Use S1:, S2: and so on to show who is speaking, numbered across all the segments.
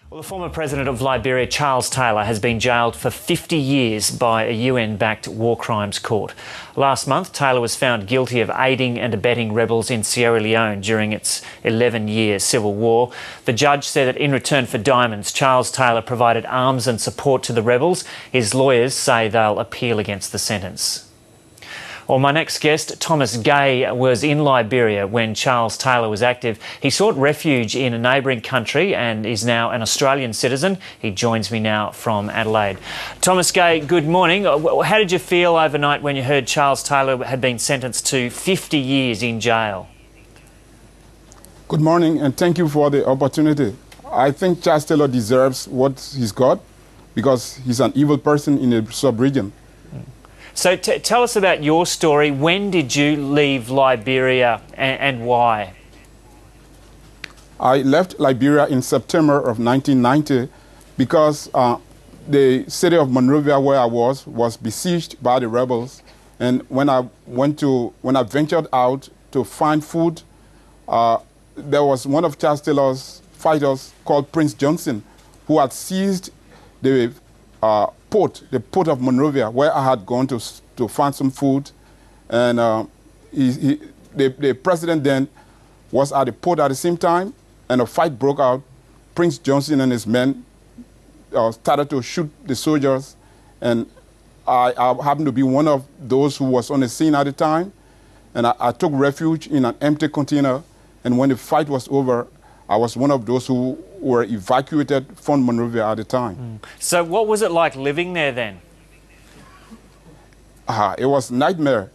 S1: Well, the former president of Liberia, Charles Taylor, has been jailed for 50 years by a UN-backed war crimes court. Last month, Taylor was found guilty of aiding and abetting rebels in Sierra Leone during its 11-year civil war. The judge said that in return for diamonds, Charles Taylor provided arms and support to the rebels. His lawyers say they'll appeal against the sentence. Well, my next guest, Thomas Gaye, was in Liberia when Charles Taylor was active. He sought refuge in a neighbouring country and is now an Australian citizen. He joins me now from Adelaide. Thomas Gaye, good morning. How did you feel overnight when you heard Charles Taylor had been sentenced to 50 years in jail?
S2: Good morning, and thank you for the opportunity. I think Charles Taylor deserves what he's got because he's an evil person in a sub-region.
S1: So tell us about your story. When did you leave Liberia and why?
S2: I left Liberia in September of 1990 because the city of Monrovia, where I was besieged by the rebels. And when I ventured out to find food, there was one of Charles Taylor's fighters called Prince Johnson, who had seized the port of Monrovia, where I had gone to find some food. And the president then was at the port at the same time, and a fight broke out. Prince Johnson and his men started to shoot the soldiers, and I happened to be one of those who was on the scene at the time. And I took refuge in an empty container, and when the fight was over, I was one of those who were evacuated from Monrovia at the time.
S1: So what was it like living there then?
S2: It was a nightmare.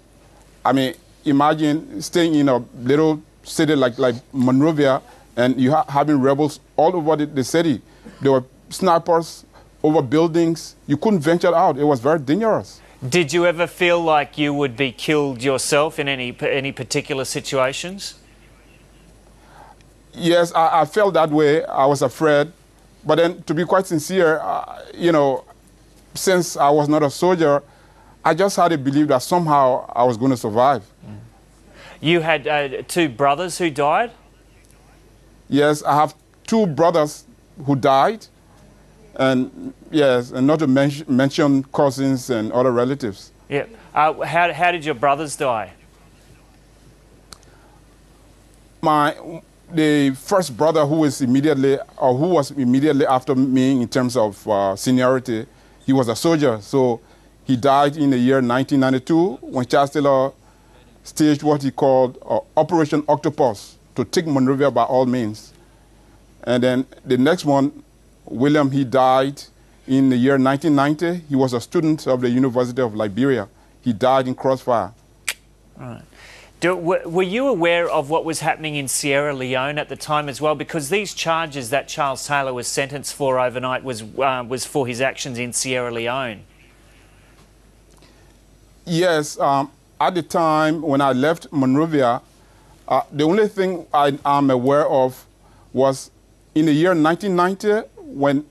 S2: I mean, imagine staying in a little city like Monrovia, and you having rebels all over the city. There were snipers over buildings. You couldn't venture out. It was very dangerous.
S1: Did you ever feel like you would be killed yourself in any particular situations?
S2: Yes, I felt that way. I was afraid. But then, to be quite sincere, since I was not a soldier, I just had to believe that somehow I was going to survive.
S1: You had two brothers who died?
S2: Yes, I have two brothers who died. And yes, and not to mention cousins and other relatives.
S1: Yeah. How did your brothers die?
S2: The first brother who was immediately after me in terms of seniority, he was a soldier. So he died in the year 1992 when Charles Taylor staged what he called Operation Octopus to take Monrovia by all means. And then the next one, William, he died in the year 1990. He was a student of the University of Liberia. He died in crossfire.
S1: All right. Were you aware of what was happening in Sierra Leone at the time as well? Because these charges that Charles Taylor was sentenced for overnight was for his actions in Sierra Leone. Yes,
S2: at the time when I left Monrovia, the only thing I'm aware of was in the year 1990 when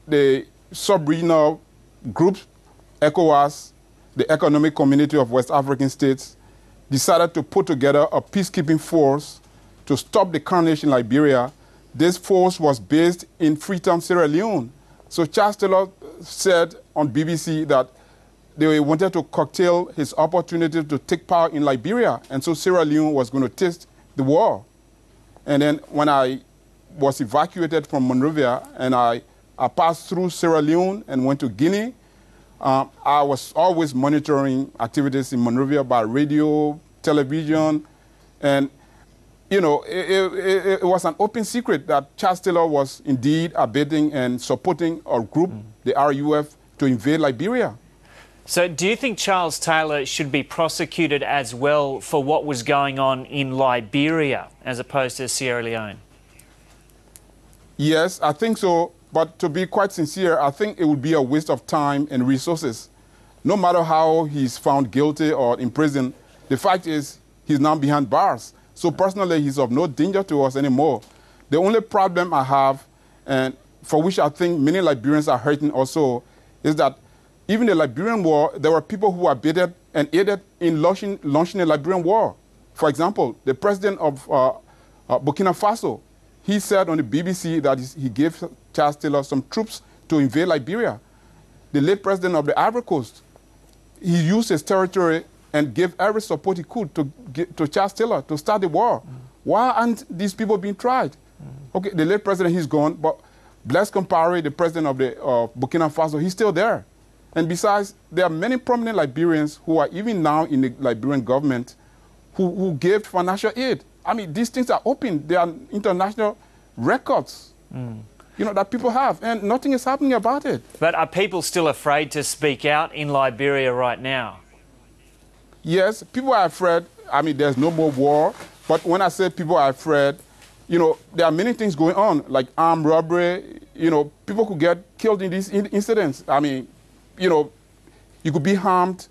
S2: the sub-regional group, ECOWAS, the Economic Community of West African States, decided to put together a peacekeeping force to stop the carnage in Liberia. This force was based in Freetown, Sierra Leone. So Charles Taylor said on BBC that they wanted to curtail his opportunity to take power in Liberia, and so Sierra Leone was going to taste the war. And then when I was evacuated from Monrovia and I passed through Sierra Leone and went to Guinea, I was always monitoring activities in Monrovia by radio, television, and, it was an open secret that Charles Taylor was indeed abetting and supporting a group, the RUF, to invade Liberia.
S1: So do you think Charles Taylor should be prosecuted as well for what was going on in Liberia as opposed to Sierra Leone?
S2: Yes, I think so. But to be quite sincere, I think it would be a waste of time and resources. No matter how he's found guilty or in prison, the fact is he's now behind bars. So personally, he's of no danger to us anymore. The only problem I have, and for which I think many Liberians are hurting also, is that even the Liberian war, there were people who abetted and aided in launching the Liberian war. For example, the president of Burkina Faso, he said on the BBC that he gave Charles Taylor some troops to invade Liberia. The late president of the Ivory Coast, he used his territory and gave every support he could to Charles Taylor to start the war. Why aren't these people being tried? Okay, the late president, he's gone, but Blaise Compaoré, the president of Burkina Faso, he's still there. And besides, there are many prominent Liberians who are even now in the Liberian government who gave financial aid. I mean, these things are open. They are international records, you know, that people have, and nothing is happening about it.
S1: But are people still afraid to speak out in Liberia right now?
S2: Yes, people are afraid. I mean, there's no more war. But when I say people are afraid, you know, there are many things going on, like armed robbery. You know, people could get killed in these incidents. I mean, you know, you could be harmed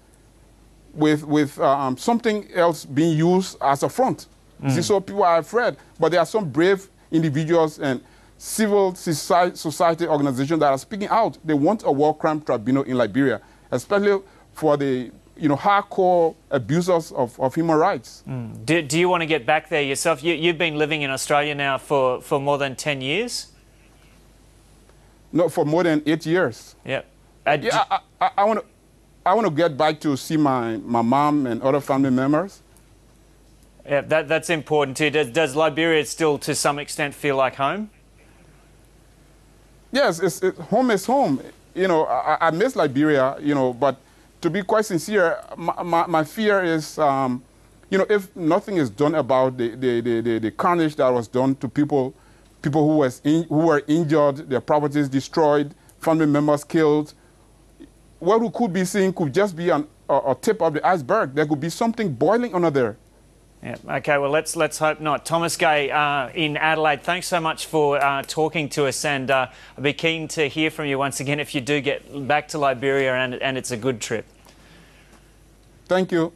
S2: with something else being used as a front. See, so people are afraid. But there are some brave individuals and civil society organizations that are speaking out. They want a war crime tribunal in Liberia, especially for the hardcore abusers of human rights.
S1: Do you want to get back there yourself? You've been living in Australia now for more than 10 years?
S2: No, for more than 8 years.
S1: Yeah.
S2: I want to get back to see my mom and other family members.
S1: Yeah, that's important too. Does Liberia still, to some extent, feel like home?
S2: Yes, home is home. You know, I miss Liberia, you know, but to be quite sincere, my fear is, you know, if nothing is done about the carnage that was done to people who were injured, their properties destroyed, family members killed, what we could be seeing could just be a tip of the iceberg. There could be something boiling under there.
S1: Yeah. Okay. Well, let's hope not. Thomas Gaye in Adelaide, thanks so much for talking to us, and I'll be keen to hear from you once again if you do get back to Liberia and it's a good trip.
S2: Thank you.